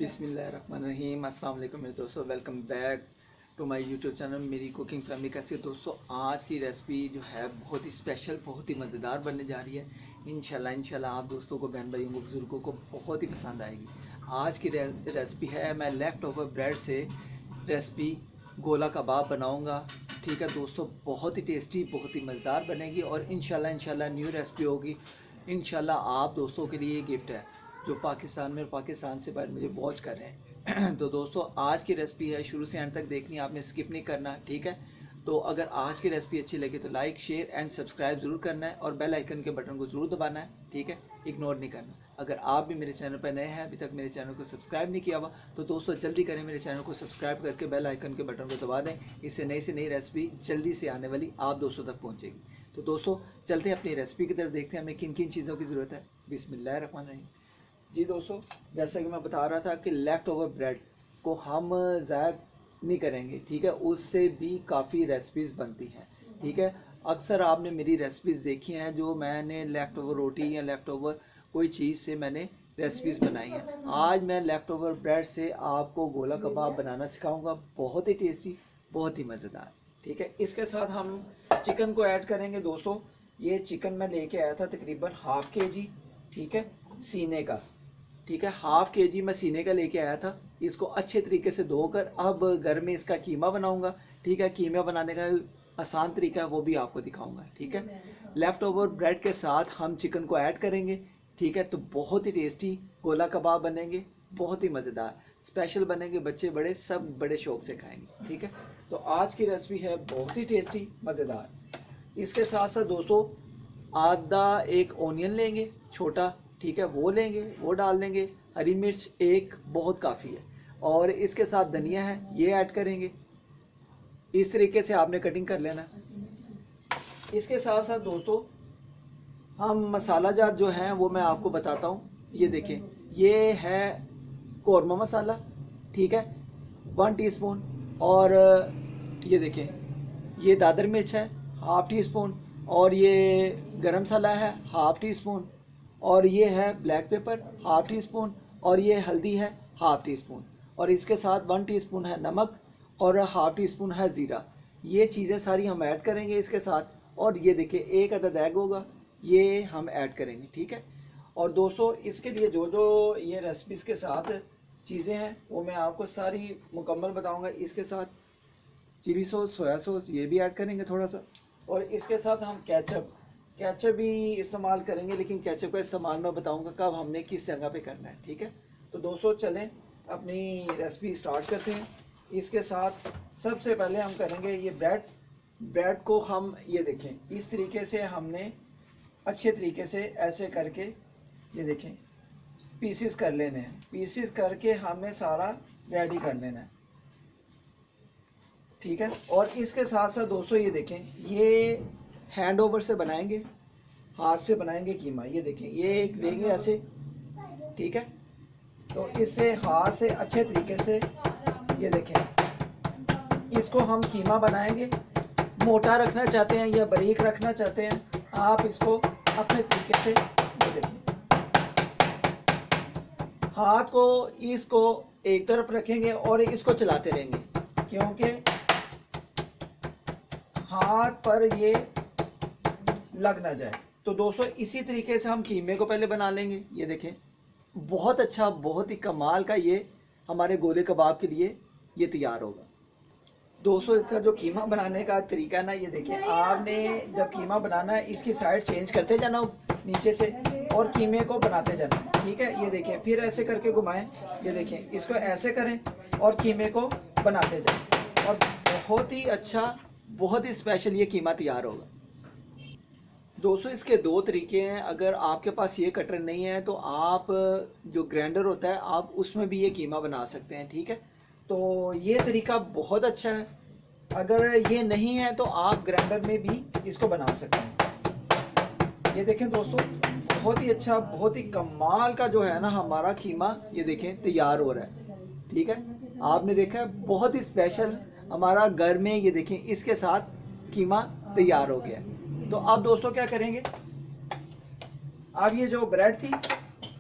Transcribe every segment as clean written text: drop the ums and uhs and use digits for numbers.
बिस्मिल्लाहिर्रहमानिर्रहीम। अस्सलाम वालेकुम मेरे दोस्तों, welcome back to my YouTube channel मेरी कुकिंग फैमिली। कैसे हो दोस्तों? आज की रेसिपी जो है बहुत ही स्पेशल, बहुत ही मज़ेदार बनने जा रही है। इंशाल्लाह आप दोस्तों को, बहन भाइयों को, बुज़ुर्गों को बहुत ही पसंद आएगी। आज की रेसिपी है, मैं लेफ़्ट ओवर ब्रेड से रेसिपी गोला कबाब बनाऊँगा। ठीक है दोस्तों, बहुत ही टेस्टी, बहुत ही मज़ेदार बनेगी और इंशाल्लाह न्यू रेसिपी होगी। इंशाल्लाह आप दोस्तों के लिए गिफ्ट है जो पाकिस्तान में और पाकिस्तान से बाहर मुझे वॉच कर रहे हैं। तो दोस्तों आज की रेसिपी है, शुरू से एंड तक देखनी है, आपने स्किप नहीं करना, ठीक है। तो अगर आज की रेसिपी अच्छी लगे तो लाइक शेयर एंड सब्सक्राइब जरूर करना है और बेल आइकन के बटन को जरूर दबाना है, ठीक है, इग्नोर नहीं करना। अगर आप भी मेरे चैनल पर नए हैं, अभी तक मेरे चैनल को सब्सक्राइब नहीं किया हुआ, तो दोस्तों जल्दी करें, मेरे चैनल को सब्सक्राइब करके बेल आइकन के बटन को दबा दें। इससे नई से नई रेसिपी जल्दी से आने वाली आप दोस्तों तक पहुँचेगी। तो दोस्तों चलते हैं अपनी रेसिपी की तरफ, देखते हैं हमें किन किन चीज़ों की ज़रूरत है। बिस्मिल्लाहिर्रहमानिर्रहीम। जी दोस्तों, जैसा कि मैं बता रहा था कि लेफ़्ट ओवर ब्रेड को हम ज़ाया नहीं करेंगे, ठीक है, उससे भी काफ़ी रेसिपीज़ बनती हैं, ठीक है। अक्सर आपने मेरी रेसिपीज़ देखी हैं जो मैंने लेफ़्ट ओवर रोटी या लेफ़्ट ओवर कोई चीज़ से मैंने रेसिपीज़ बनाई हैं। आज मैं लेफ़्ट ओवर ब्रेड से आपको गोला कबाब बनाना सिखाऊंगा, बहुत ही टेस्टी, बहुत ही मज़ेदार, ठीक है। इसके साथ हम चिकन को ऐड करेंगे दोस्तों। ये चिकन मैं लेके आया था तकरीबन ½ kg, ठीक है, सीने का, ठीक है, ½ kg मैं सीने का लेके आया था। इसको अच्छे तरीके से धोकर अब घर में इसका कीमा बनाऊंगा, ठीक है। कीमा बनाने का आसान तरीका है वो भी आपको दिखाऊंगा, ठीक है। लेफ़्ट ओवर ब्रेड के साथ हम चिकन को ऐड करेंगे, ठीक है। तो बहुत ही टेस्टी गोला कबाब बनेंगे, बहुत ही मज़ेदार, स्पेशल बनेंगे, बच्चे बड़े सब बड़े शौक से खाएंगे, ठीक है। तो आज की रेसिपी है बहुत ही टेस्टी मज़ेदार। इसके साथ साथ दोस्तों आधा एक ओनियन लेंगे छोटा, ठीक है, वो लेंगे, वो डाल देंगे। हरी मिर्च एक बहुत काफ़ी है और इसके साथ धनिया है, ये ऐड करेंगे। इस तरीके से आपने कटिंग कर लेना। इसके साथ साथ दोस्तों हम मसाला जात जो हैं वो मैं आपको बताता हूँ। ये देखें, ये है कौरमा मसाला, ठीक है, 1 टीस्पून। और ये देखें, ये दादर मिर्च है ½ टीस्पून। और ये गरम मसाला है ½ टीस्पून। और ये है ब्लैक पेपर ½ टीस्पून। और ये हल्दी है ½ टीस्पून। और इसके साथ 1 टीस्पून है नमक और ½ टीस्पून है ज़ीरा। ये चीज़ें सारी हम ऐड करेंगे इसके साथ। और ये देखिए एक अदद एग होगा, ये हम ऐड करेंगे, ठीक है। और दोस्तों इसके लिए जो जो ये रेसिपीज़ के साथ चीज़ें हैं वो मैं आपको सारी मुकम्मल बताऊँगा। इसके साथ चिली सॉस, सोया सॉस, ये भी ऐड करेंगे थोड़ा सा। और इसके साथ हम केचप भी इस्तेमाल करेंगे, लेकिन केचप का इस्तेमाल मैं बताऊंगा कब हमने किस जगह पे करना है, ठीक है। तो दोस्तों चलें अपनी रेसिपी स्टार्ट करते हैं। इसके साथ सबसे पहले हम करेंगे ये ब्रेड को हम ये देखें इस तरीके से हमने अच्छे तरीके से ऐसे करके ये देखें पीसेस कर लेने हैं। पीसेस करके हमने सारा रेडी कर लेना है, ठीक है। और इसके साथ साथ दोस्तों ये देखें, ये हैंड ओवर से बनाएंगे, हाथ से बनाएंगे कीमा। ये देखें, ये एक लेंगे ऐसे, ठीक है। तो इससे हाथ से अच्छे तरीके से ये देखें इसको हम कीमा बनाएंगे। मोटा रखना चाहते हैं या बारीक रखना चाहते हैं, आप इसको अपने तरीके से ये देखें। हाथ को इसको एक तरफ रखेंगे और इसको चलाते रहेंगे, क्योंकि हाथ पर ये लग ना जाए। तो दोस्तों इसी तरीके से हम कीमे को पहले बना लेंगे। ये देखें, बहुत अच्छा, बहुत ही कमाल का ये हमारे गोले कबाब के लिए ये तैयार होगा। दोस्तों इसका जो कीमा बनाने का तरीका ना, ये देखें, आपने जब कीमा बनाना है इसकी साइड चेंज करते जाना नीचे से और कीमे को बनाते जाना, ठीक है। ये देखें, फिर ऐसे करके घुमाएं, ये देखें, इसको ऐसे करें और कीमे को बनाते जाएं और बहुत ही अच्छा, बहुत ही स्पेशल ये कीमा तैयार होगा। दोस्तों इसके 2 तरीके हैं। अगर आपके पास ये कटर नहीं है तो आप जो ग्राइंडर होता है आप उसमें भी ये कीमा बना सकते हैं, ठीक है। तो ये तरीका बहुत अच्छा है। अगर ये नहीं है तो आप ग्राइंडर में भी इसको बना सकते हैं। ये देखें दोस्तों, बहुत ही अच्छा, बहुत ही कमाल का जो है ना हमारा कीमा, ये देखें तैयार हो रहा है, ठीक है। आपने देखा है, बहुत ही स्पेशल हमारा घर में, ये देखें, इसके साथ कीमा तैयार हो गया। तो अब दोस्तों क्या करेंगे, अब ये जो ब्रेड थी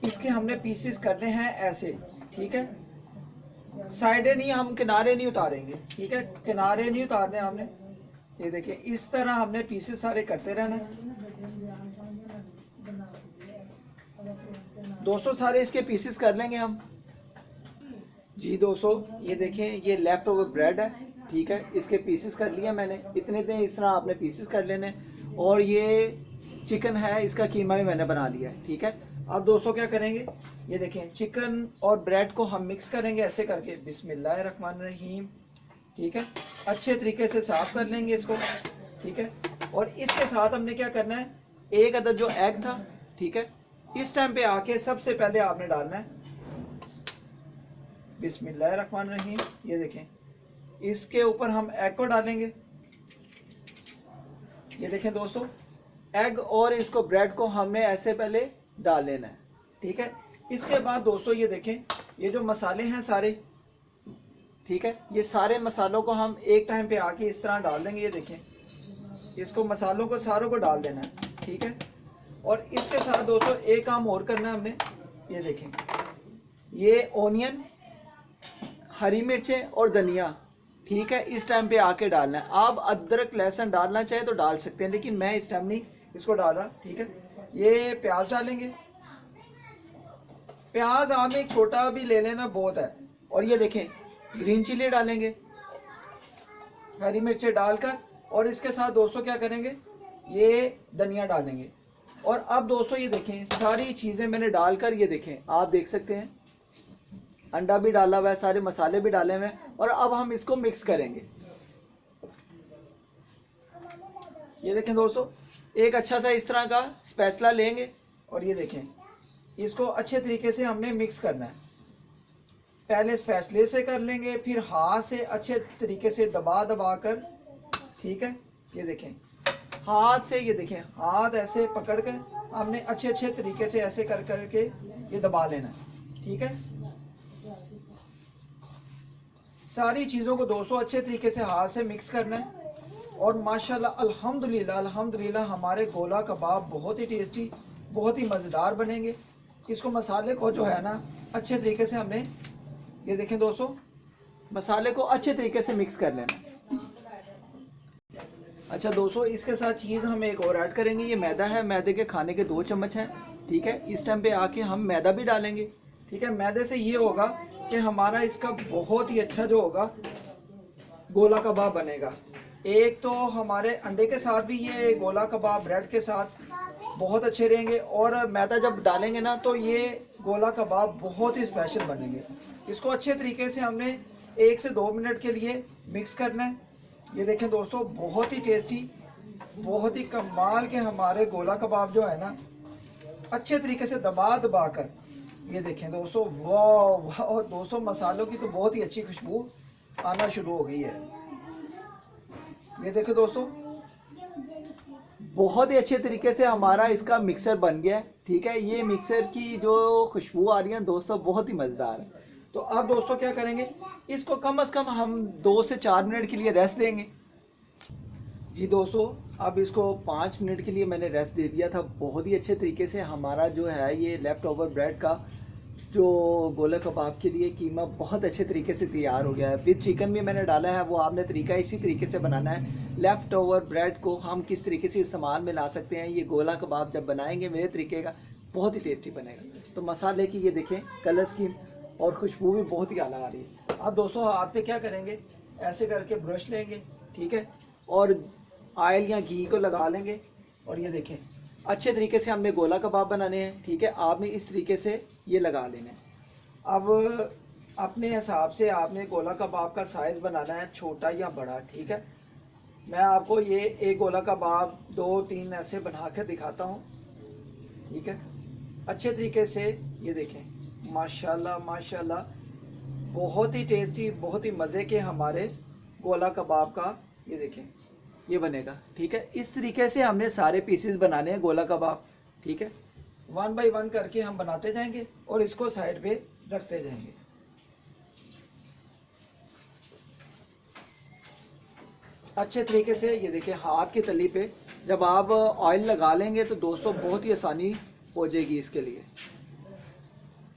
इसके हमने पीसेस करने हैं ऐसे, ठीक है। साइडें नहीं, हम किनारे नहीं उतारेंगे, ठीक है, किनारे नहीं उतारने हमने। ये देखिए इस तरह हमने पीसेस सारे करते रहना है। दोस्तों सारे इसके पीसेस कर लेंगे हम। जी दोस्तों ये देखें, ये लेफ्ट ओवर ब्रेड है, ठीक है, इसके पीसेस कर लिया मैंने। इतने इतने इस तरह आपने पीसेस कर लेने। और ये चिकन है, इसका कीमा भी मैंने बना लिया है, ठीक है। अब दोस्तों क्या करेंगे, ये देखें चिकन और ब्रेड को हम मिक्स करेंगे ऐसे करके, बिस्मिल्लाहिर्रहमानिर्रहीम, ठीक है। अच्छे तरीके से साफ कर लेंगे इसको, ठीक है। और इसके साथ हमने क्या करना है, एक अदद जो एग था, ठीक है, इस टाइम पे आके सबसे पहले आपने डालना है बिस्मिल्लाहिर्रहमानिर्रहीम। ये देखें इसके ऊपर हम एग को डालेंगे। ये देखें दोस्तों, एग और इसको ब्रेड को हमने ऐसे पहले डाल लेना है, ठीक है। इसके बाद दोस्तों ये देखें, ये जो मसाले हैं सारे, ठीक है, ये सारे मसालों को हम एक टाइम पे आके इस तरह डाल देंगे। ये देखें, इसको मसालों को सारों को डाल देना है, ठीक है। और इसके साथ दोस्तों एक काम और करना है हमने। ये देखें, ये ओनियन, हरी मिर्चें और धनिया, ठीक है, इस टाइम पे आके डालना है। आप अदरक लहसुन डालना चाहे तो डाल सकते हैं, लेकिन मैं इस टाइम नहीं इसको डाल रहा, ठीक है। ये प्याज डालेंगे, प्याज आप एक छोटा भी ले लेना बहुत है। और ये देखें ग्रीन चिली डालेंगे, हरी मिर्चें डालकर। और इसके साथ दोस्तों क्या करेंगे, ये धनिया डालेंगे। और अब दोस्तों ये देखें सारी चीजें मैंने डालकर, ये देखें आप देख सकते हैं अंडा भी डाला हुआ है, सारे मसाले भी डाले हुए हैं। और अब हम इसको मिक्स करेंगे। ये देखें दोस्तों, एक अच्छा सा इस तरह का स्पैचुला लेंगे और ये देखें इसको अच्छे तरीके से हमने मिक्स करना है। पहले स्पैचुले से कर लेंगे, फिर हाथ से अच्छे तरीके से दबा दबा कर, ठीक है। ये देखें हाथ से, ये देखें हाथ ऐसे पकड़ कर हमने अच्छे अच्छे तरीके से ऐसे कर करके ये दबा लेना है, ठीक है। सारी चीज़ों को दोस्तों अच्छे तरीके से हाथ से मिक्स करना है। और माशाल्लाह अल्हम्दुलिल्लाह अल्हम्दुलिल्लाह हमारे गोला कबाब बहुत ही टेस्टी, बहुत ही मज़ेदार बनेंगे। इसको मसाले को जो है ना अच्छे तरीके से हमने, ये देखें दोस्तों, मसाले को अच्छे तरीके से मिक्स कर लेना। अच्छा दोस्तों इसके साथ चीज़ हम एक और ऐड करेंगे। ये मैदा है, मैदे के खाने के 2 चम्मच हैं, ठीक है। इस टाइम पे आके हम मैदा भी डालेंगे, ठीक है। मैदे से ये होगा कि हमारा इसका बहुत ही अच्छा जो होगा गोला कबाब बनेगा। एक तो हमारे अंडे के साथ भी ये गोला कबाब ब्रेड के साथ बहुत अच्छे रहेंगे। और मैदा जब डालेंगे ना तो ये गोला कबाब बहुत ही स्पेशल बनेंगे। इसको अच्छे तरीके से हमने 1 से 2 मिनट के लिए मिक्स करना है। ये देखें दोस्तों बहुत ही टेस्टी, बहुत ही कमाल के हमारे गोला कबाब जो है ना अच्छे तरीके से दबा दबा कर, ये देखें दोस्तों, वाह वाह दोस्तों, मसालों की तो बहुत ही अच्छी खुशबू आना शुरू हो गई है। ये देखो दोस्तों बहुत ही अच्छे तरीके से हमारा इसका मिक्सर बन गया है, ठीक है। ये मिक्सर की जो खुशबू आ रही है दोस्तों बहुत ही मज़ेदार है। तो अब दोस्तों क्या करेंगे, इसको कम से कम हम 2 से 4 मिनट के लिए रेस्ट देंगे। जी दोस्तों अब इसको 5 मिनट के लिए मैंने रेस्ट दे दिया था। बहुत ही अच्छे तरीके से हमारा जो है ये लेफ़्ट ओवर ब्रेड का जो गोला कबाब के लिए कीमा बहुत अच्छे तरीके से तैयार हो गया है। विद चिकन भी मैंने डाला है, वो आपने तरीका इसी तरीके से बनाना है। लेफ़्ट ओवर ब्रेड को हम किस तरीके से इस्तेमाल में ला सकते हैं, ये गोला कबाब जब बनाएंगे मेरे तरीके का बहुत ही टेस्टी बनेगा। तो मसाले की ये देखें कलर स्कीम और खुशबू भी बहुत ही आला आ रही है। अब दोस्तों हाथ पे क्या करेंगे, ऐसे करके ब्रश लेंगे, ठीक है, और ऑयल या घी को लगा लेंगे। और ये देखें अच्छे तरीके से हमने गोला कबाब बनाने हैं, ठीक है। आपने इस तरीके से ये लगा लेना है। अब अपने हिसाब से आपने गोला कबाब का साइज़ बनाना है, छोटा या बड़ा, ठीक है। मैं आपको ये एक गोला कबाब 2-3 ऐसे बना कर दिखाता हूँ, ठीक है। अच्छे तरीके से ये देखें माशाल्लाह माशाल्लाह बहुत ही टेस्टी, बहुत ही मज़े के हमारे गोला कबाब का ये देखें ये बनेगा, ठीक है। इस तरीके से हमने सारे पीसेस बनाने हैं गोला कबाब, ठीक है। 1 बाय 1 करके हम बनाते जाएंगे और इसको साइड पे रखते जाएंगे। अच्छे तरीके से ये देखिए हाथ की तली पे जब आप ऑयल लगा लेंगे तो दोस्तों बहुत ही आसानी हो जाएगी इसके लिए,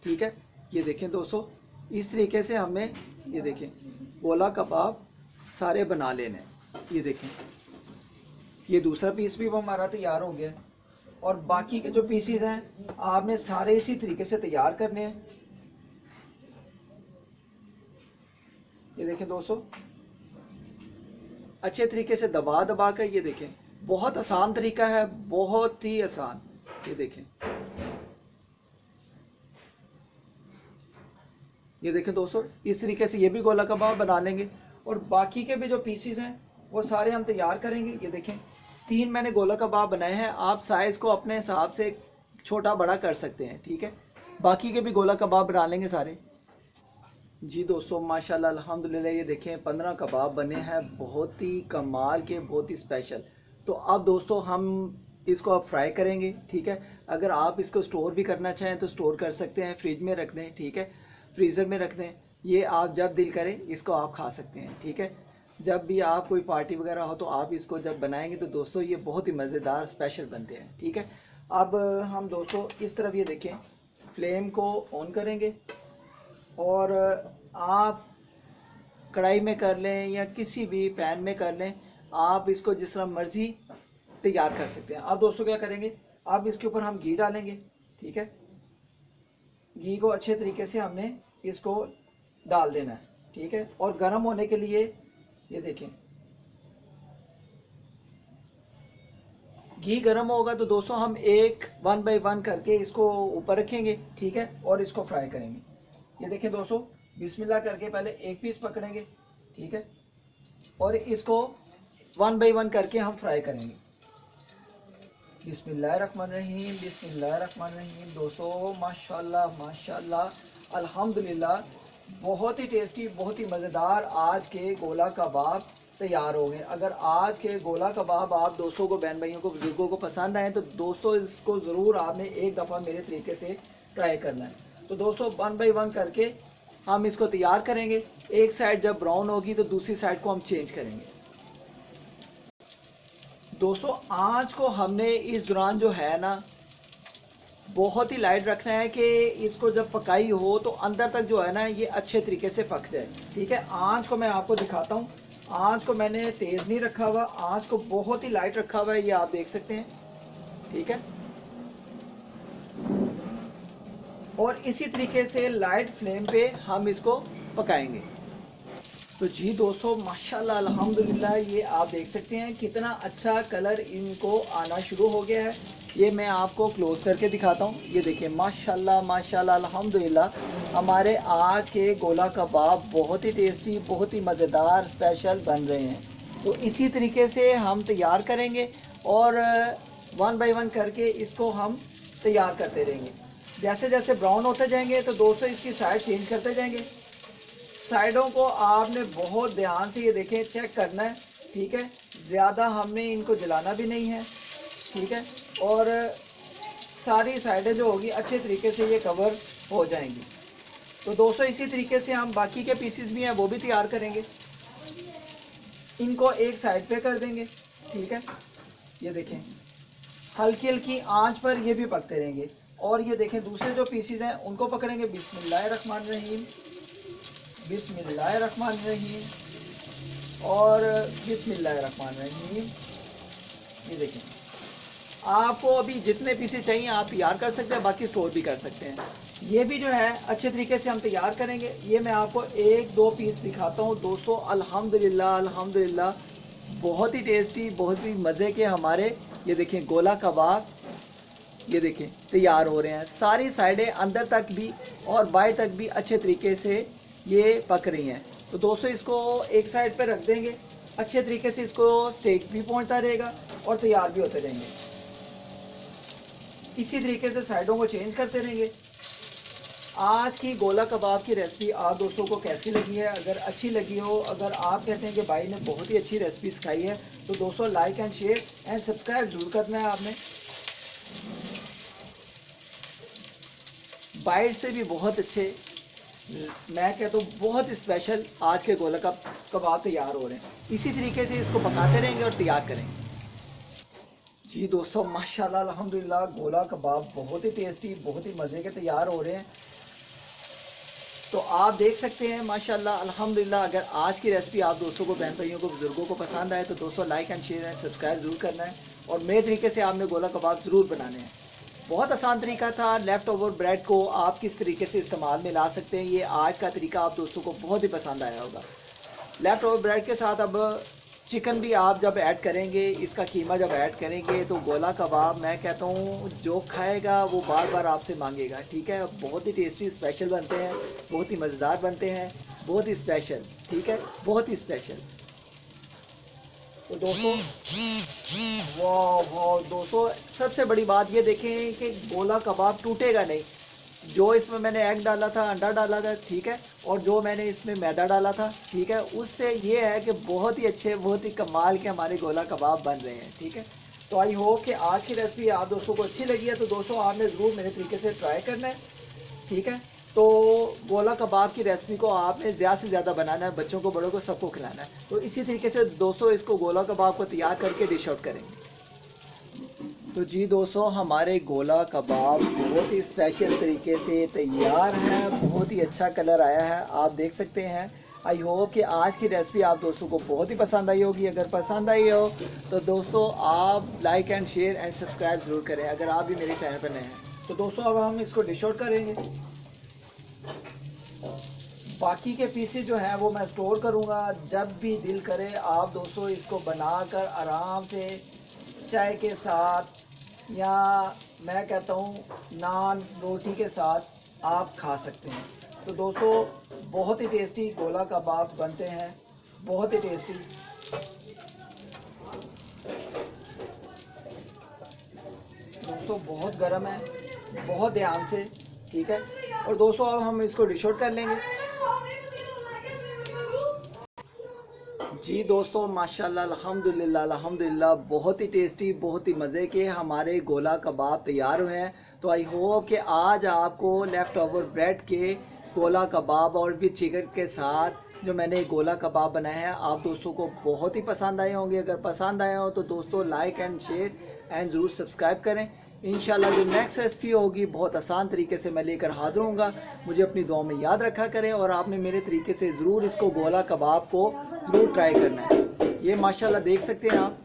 ठीक है। ये देखें दोस्तों इस तरीके से हमने ये देखें गोला कबाब सारे बना लेने हैं। ये देखें ये दूसरा पीस भी हमारा तैयार हो गया है और बाकी के जो पीसेस हैं आपने सारे इसी तरीके से तैयार करने हैं। ये देखें दोस्तों अच्छे तरीके से दबा दबा कर, ये देखें बहुत आसान तरीका है, बहुत ही आसान। ये देखें, ये देखें दोस्तों इस तरीके से ये भी गोला कबाब बना लेंगे और बाकी के भी जो पीसेस हैं वो सारे हम तैयार करेंगे। ये देखें 3 मैंने गोला कबाब बनाए हैं, आप साइज को अपने हिसाब से छोटा बड़ा कर सकते हैं, ठीक है। बाकी के भी गोला कबाब बना लेंगे सारे। जी दोस्तों माशाल्लाह अल्हम्दुलिल्लाह ये देखें 15 कबाब बने हैं, बहुत ही कमाल के, बहुत ही स्पेशल। तो अब दोस्तों हम इसको अब फ्राई करेंगे, ठीक है। अगर आप इसको स्टोर भी करना चाहें तो स्टोर कर सकते हैं, फ्रिज में रख दें, ठीक है, फ्रीज़र में रख दें। ये आप जब दिल करें इसको आप खा सकते हैं, ठीक है। जब भी आप कोई पार्टी वगैरह हो तो आप इसको जब बनाएंगे तो दोस्तों ये बहुत ही मज़ेदार स्पेशल बनते हैं, ठीक है। अब हम दोस्तों इस तरफ ये देखें फ्लेम को ऑन करेंगे और आप कढ़ाई में कर लें या किसी भी पैन में कर लें, आप इसको जिस तरह मर्जी तैयार कर सकते हैं। अब दोस्तों क्या करेंगे, अब इसके ऊपर हम घी डालेंगे, ठीक है। घी को अच्छे तरीके से हमने इसको डाल देना है, ठीक है। और गर्म होने के लिए ये देखें घी गर्म होगा तो दोस्तों हम एक 1 बाय 1 करके इसको ऊपर रखेंगे, ठीक है, और इसको फ्राई करेंगे। ये देखें दोस्तों बिस्मिल्लाह करके पहले एक पीस पकड़ेंगे, ठीक है, और इसको 1 बाय 1 करके हम फ्राई करेंगे। बिस्मिल्लाहिर्रहमानिर्रहीम, बिस्मिल्लाहिर्रहमानिर्रहीम। दोस्तों माशाल्लाह माशाल्लाह अल्हम्दुलिल्लाह बहुत ही टेस्टी, बहुत ही मज़ेदार आज के गोला कबाब तैयार हो गए। अगर आज के गोला कबाब आप दोस्तों को, बहन भाइयों को, बुजुर्गों को पसंद आए तो दोस्तों इसको ज़रूर आपने एक दफ़ा मेरे तरीके से ट्राई करना है। तो दोस्तों 1 बाय 1 करके हम इसको तैयार करेंगे। एक साइड जब ब्राउन होगी तो दूसरी साइड को हम चेंज करेंगे। दोस्तों आँच को हमने इस दौरान जो है ना बहुत ही लाइट रखना है कि इसको जब पकाई हो तो अंदर तक जो है ना ये अच्छे तरीके से पक जाए, ठीक है। आँच को मैं आपको दिखाता हूँ, आँच को मैंने तेज़ नहीं रखा हुआ, आँच को बहुत ही लाइट रखा हुआ है, ये आप देख सकते हैं, ठीक है। और इसी तरीके से लाइट फ्लेम पे हम इसको पकाएंगे। तो जी दोस्तों माशाल्लाह अल्हम्दुलिल्लाह ये आप देख सकते हैं कितना अच्छा कलर इनको आना शुरू हो गया है। ये मैं आपको क्लोज करके दिखाता हूँ। ये देखिए माशाल्लाह माशाल्लाह अल्हम्दुलिल्लाह हमारे आज के गोला कबाब बहुत ही टेस्टी, बहुत ही मज़ेदार स्पेशल बन रहे हैं। तो इसी तरीके से हम तैयार करेंगे और 1 बाय 1 करके इसको हम तैयार करते रहेंगे। जैसे जैसे ब्राउन होते जाएंगे तो दोस्तों इसकी साइड चेंज करते जाएंगे। साइडों को आपने बहुत ध्यान से ये देखें चेक करना है, ठीक है। ज़्यादा हमने इनको जलाना भी नहीं है, ठीक है। और सारी साइडें जो होगी अच्छे तरीके से ये कवर हो जाएंगी। तो दोस्तों इसी तरीके से हम बाकी के पीसेस भी हैं वो भी तैयार करेंगे। इनको एक साइड पे कर देंगे, ठीक है। ये देखें हल्की हल्की आंच पर ये भी पकते रहेंगे। और ये देखें दूसरे जो पीसेस हैं उनको पकड़ेंगे। बिस्मिल्लाहिर्रहमानिर्रहीम, बिस्मिल्लाहिर्रहमानिर्रहीम और बिस्मिल्लाहिर्रहमानिर्रहीम। ये देखें आपको अभी जितने पीसेस चाहिए आप तैयार कर सकते हैं, बाकी स्टोर भी कर सकते हैं। ये भी जो है अच्छे तरीके से हम तैयार करेंगे। ये मैं आपको 1-2 पीस दिखाता हूँ दोस्तों। अल्हम्दुलिल्लाह अल्हम्दुलिल्लाह बहुत ही टेस्टी, बहुत ही मज़े के हमारे ये देखें गोला कबाब ये देखें तैयार हो रहे हैं। सारी साइडें अंदर तक भी और बाहर तक भी अच्छे तरीके से ये पक रही हैं। तो दोस्तों इसको एक साइड पर रख देंगे, अच्छे तरीके से इसको स्टेक भी पहुंचता रहेगा और तैयार भी होते रहेंगे। इसी तरीके से साइडों को चेंज करते रहेंगे। आज की गोला कबाब की रेसिपी आप दोस्तों को कैसी लगी है? अगर अच्छी लगी हो, अगर आप कहते हैं कि भाई ने बहुत ही अच्छी रेसिपी सिखाई है, तो दोस्तों like and share and subscribe जरूर करना है आपने। बाइट से भी बहुत अच्छे, मैं कहता हूँ बहुत स्पेशल आज के गोला कबाब तैयार हो रहे हैं। इसी तरीके से इसको पकाते रहेंगे और तैयार करेंगे। जी दोस्तों माशाल्लाह अल्हम्दुलिल्लाह गोला कबाब बहुत ही टेस्टी, बहुत ही मज़े के तैयार हो रहे हैं। तो आप देख सकते हैं माशाल्लाह अल्हम्दुलिल्लाह। अगर आज की रेसिपी आप दोस्तों को, बहन भाइयों को, बुजुर्गों को पसंद आए तो दोस्तों like and share and subscribe ज़रूर करना है और मेरे तरीके से आपने गोला कबाब ज़रूर बनाने हैं। बहुत आसान तरीका था। लेफ़्ट ओवर ब्रेड को आप किस तरीके से इस्तेमाल में ला सकते हैं, ये आज का तरीका आप दोस्तों को बहुत ही पसंद आया होगा। लेफ़्ट ओवर ब्रेड के साथ अब चिकन भी आप जब ऐड करेंगे, इसका कीमा जब ऐड करेंगे तो गोला कबाब मैं कहता हूँ जो खाएगा वो बार बार आपसे मांगेगा। ठीक है, बहुत ही टेस्टी स्पेशल बनते हैं, बहुत ही मज़ेदार बनते हैं, बहुत ही स्पेशल। ठीक है, बहुत ही स्पेशल। तो दोस्तों वाह दोस्तों, सबसे बड़ी बात ये देखें कि गोला कबाब टूटेगा नहीं। जो इसमें मैंने एग डाला था, अंडा डाला था, ठीक है, और जो मैंने इसमें मैदा डाला था, ठीक है, उससे ये है कि बहुत ही अच्छे, बहुत ही कमाल के हमारे गोला कबाब बन रहे हैं। ठीक है, तो आई होप कि आज की रेसिपी आप दोस्तों को अच्छी लगी है। तो दोस्तों आपने ज़रूर मेरे तरीके से ट्राई करना है। ठीक है, तो गोला कबाब की रेसिपी को आपने ज़्यादा से ज़्यादा बनाना है, बच्चों को, बड़ों को, सबको खिलाना है। तो इसी तरीके से दोस्तों इसको गोला कबाब को तैयार करके डिश आउट करेंगे। तो जी दोस्तों, हमारे गोला कबाब बहुत ही स्पेशल तरीके से तैयार है, बहुत ही अच्छा कलर आया है, आप देख सकते हैं। आई होप कि आज की रेसिपी आप दोस्तों को बहुत ही पसंद आई होगी। अगर पसंद आई हो तो दोस्तों आप like and share and subscribe ज़रूर करें अगर आप भी मेरे चैनल पर नए हैं। तो दोस्तों अब हम इसको डिश आउट करेंगे। बाकी के पीसेस जो हैं वो मैं स्टोर करूँगा, जब भी दिल करे आप दोस्तों इसको बनाकर आराम से चाय के साथ या मैं कहता हूँ नान रोटी के साथ आप खा सकते हैं। तो दोस्तों बहुत ही टेस्टी गोला कबाब बनते हैं, बहुत ही टेस्टी। दोस्तों बहुत गर्म है, बहुत ध्यान से। ठीक है, और दोस्तों अब हम इसको डिश आउट कर लेंगे। जी दोस्तों माशाल्लाह अल्हम्दुलिल्लाह अल्हम्दुलिल्लाह, बहुत ही टेस्टी, बहुत ही मज़े के हमारे गोला कबाब तैयार हुए हैं। तो आई होप कि आज आपको लेफ़्ट ओवर ब्रेड के गोला कबाब और भी चिकन के साथ जो मैंने गोला कबाब बनाए हैं आप दोस्तों को बहुत ही पसंद आए होंगे। अगर पसंद आए हो तो दोस्तों लाइक एंड शेयर एंड ज़रूर सब्सक्राइब करें। इंशाल्लाह जो नेक्स्ट रेसिपी होगी बहुत आसान तरीके से मैं लेकर हाजिर होऊंगा। मुझे अपनी दुआ में याद रखा करें और आपने मेरे तरीके से ज़रूर इसको गोला कबाब को ज़रूर ट्राई करना है। ये माशाल्लाह देख सकते हैं आप,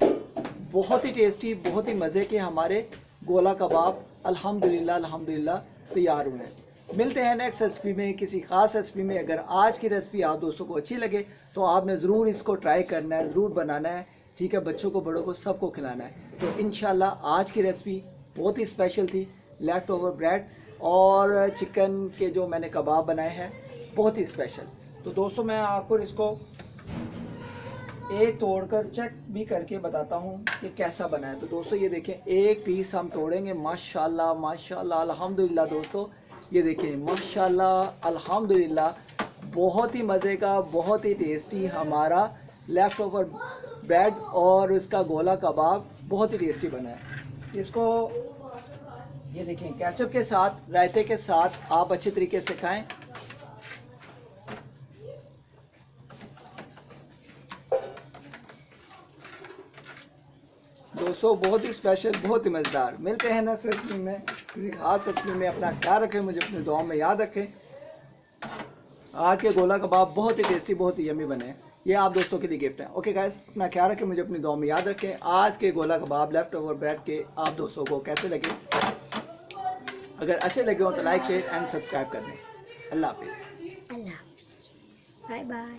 बहुत ही टेस्टी, बहुत ही मज़े के हमारे गोला कबाब अल्हम्दुलिल्लाह अल्हम्दुलिल्लाह तैयार हुए हैं। मिलते हैं नेक्स्ट रेसिपी में, किसी ख़ास रेसिपी में। अगर आज की रेसिपी आप दोस्तों को अच्छी लगे तो आपने ज़रूर इसको ट्राई करना है, ज़रूर बनाना है। ठीक है, बच्चों को, बड़ों को, सबको खिलाना है। तो इंशाल्लाह आज की रेसिपी बहुत ही स्पेशल थी। लेफ़्ट ओवर ब्रेड और चिकन के जो मैंने कबाब बनाए हैं बहुत ही स्पेशल। तो दोस्तों मैं आपको इसको एक तोड़कर चेक भी करके बताता हूँ कि कैसा बना है। तो दोस्तों ये देखें, एक पीस हम तोड़ेंगे। माशाल्लाह माशाल्लाह अल्हम्दुलिल्लाह दोस्तों, ये देखें माशाल्लाह अल्हम्दुलिल्लाह, बहुत ही मज़े का, बहुत ही टेस्टी हमारा लेफ़्ट ओवर ब्रेड और इसका गोला कबाब बहुत ही टेस्टी बना है। इसको ये देखें केचप के साथ, रायते के साथ आप अच्छे तरीके से खाएं। दोस्तों बहुत ही स्पेशल, बहुत ही मज़ेदार। मिलते हैं नेक्स्ट रेसिपी में, किसी खास रेसिपी में। अपना ख्याल रखें, मुझे अपनी दुआ में याद रखें। आज के गोला कबाब बहुत ही टेस्टी, बहुत ही यम्मी बने हैं। ये आप दोस्तों के लिए गिफ्ट है। ओके गाइस, अपना ख्याल रखें, मुझे अपनी दुआ में याद रखें। आज के गोला कबाब लेफ़्ट ओवर ब्रेड के आप दोस्तों को कैसे लगे? अगर अच्छे लगे हो तो लाइक शेयर एंड सब्सक्राइब कर दें। अल्लाह हाफिज़। Bye bye.